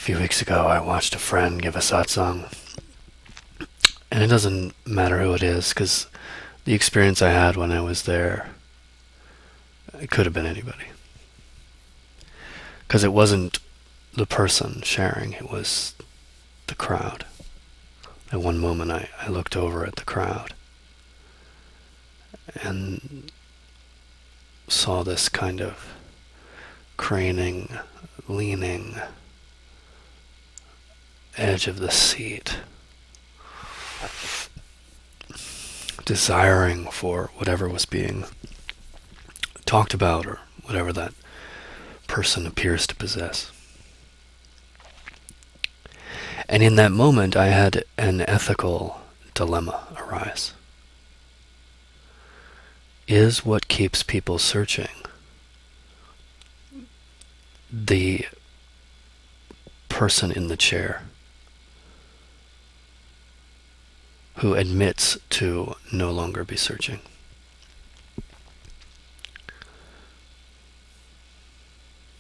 few weeks ago I watched a friend give a satsang, and it doesn't matter who it is, because the experience I had when I was there, it could have been anybody. Because it wasn't the person sharing, it was the crowd. At one moment I looked over at the crowd and saw this kind of craning, leaning edge of the seat, desiring for whatever was being talked about, or whatever that person appears to possess. And in that moment I had an ethical dilemma arise. Is what keeps people searching the person in the chair who admits to no longer be searching?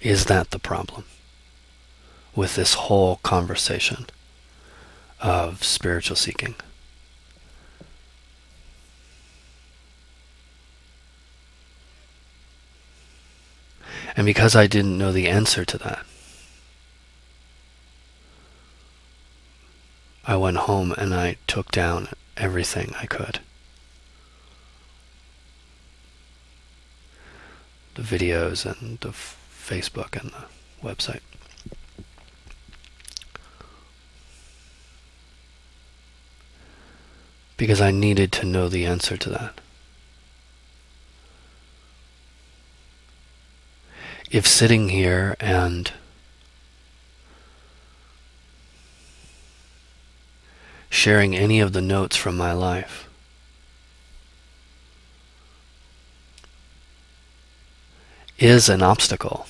Is that the problem with this whole conversation of spiritual seeking? And because I didn't know the answer to that, I went home and I took down everything I could. The videos and the Facebook and the website. Because I needed to know the answer to that. If sitting here and sharing any of the notes from my life is an obstacle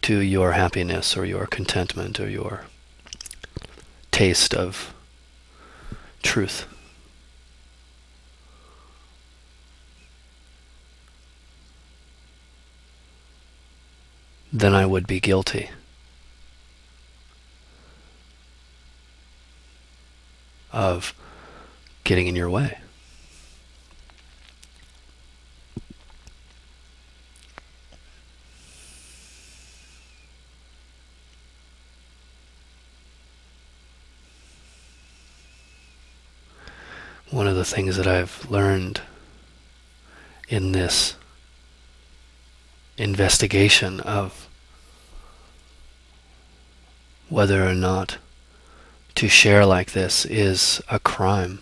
to your happiness or your contentment or your taste of truth, then I would be guilty of getting in your way. One of the things that I've learned in this investigation of whether or not to share like this is a crime.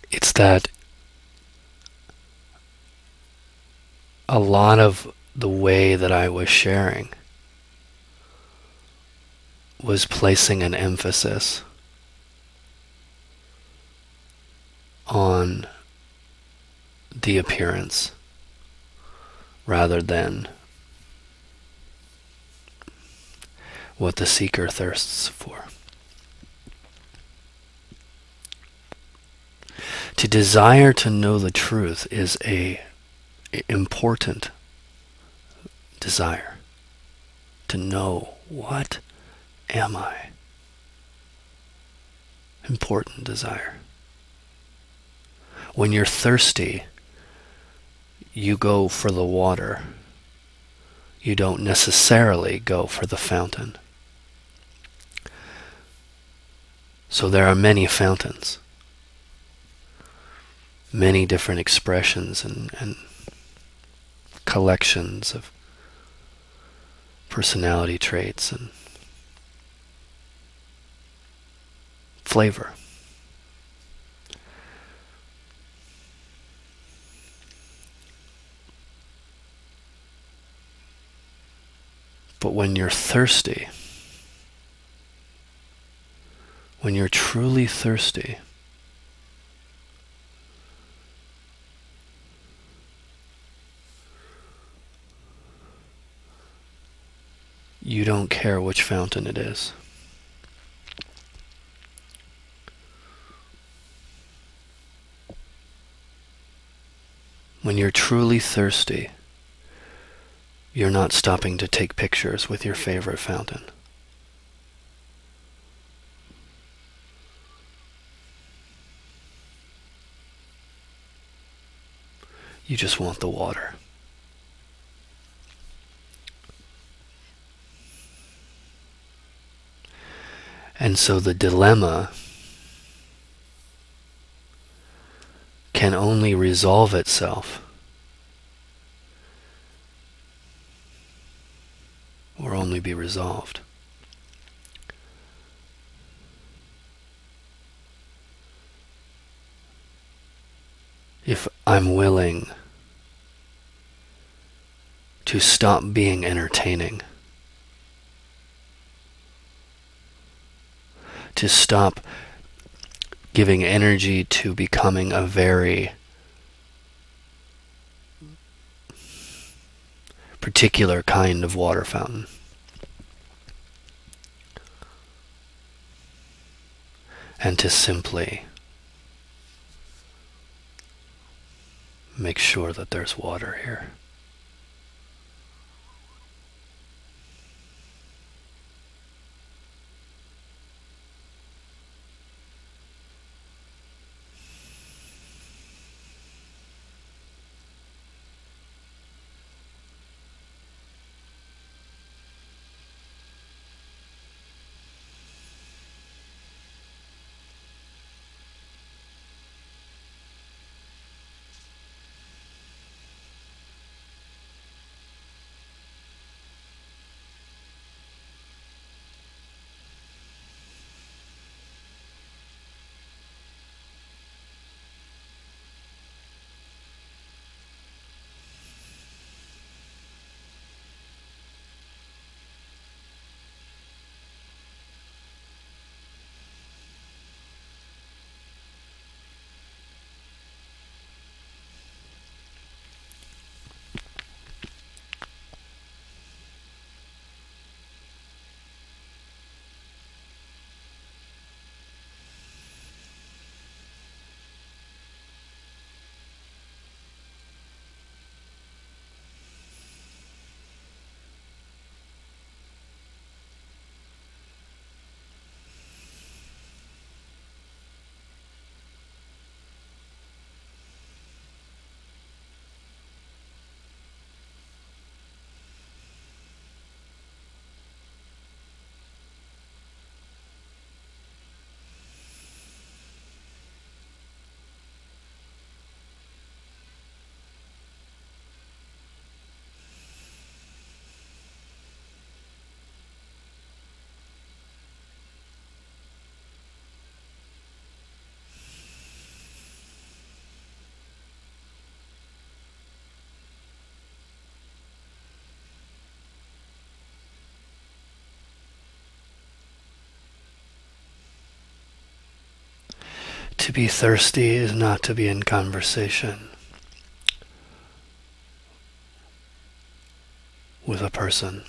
It's that a lot of the way that I was sharing was placing an emphasis on the appearance rather than what the seeker thirsts for. To desire to know the truth is a important desire. To know, what am I? Important desire. When you're thirsty, you go for the water. You don't necessarily go for the fountain. So there are many fountains, many different expressions and collections of personality traits and flavor. But when you're thirsty, When you're truly thirsty, you don't care which fountain it is. When you're truly thirsty, you're not stopping to take pictures with your favorite fountain. You just want the water. And so the dilemma can only resolve itself, or only be resolved, if I'm willing to stop being entertaining, to stop giving energy to becoming a very particular kind of water fountain. And to simply make sure that there's water here. To be thirsty is not to be in conversation with a person.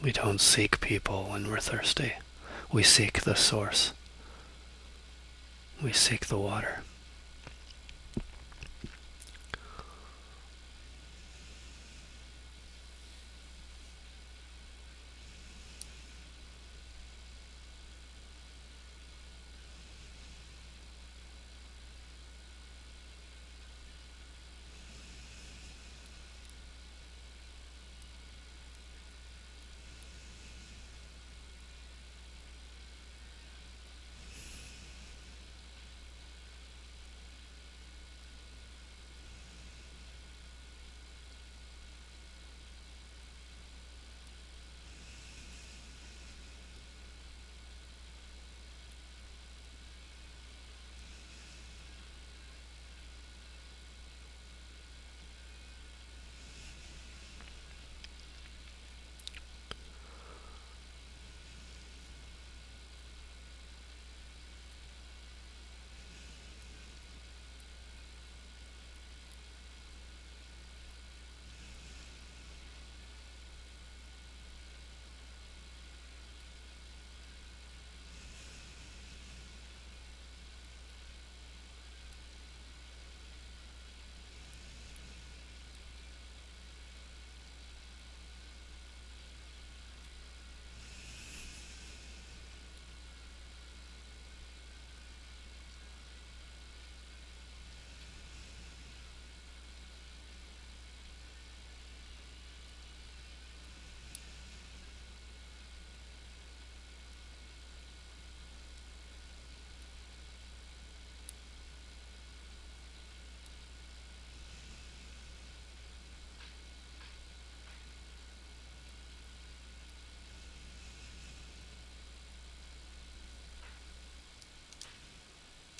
We don't seek people when we're thirsty. We seek the source. We seek the water.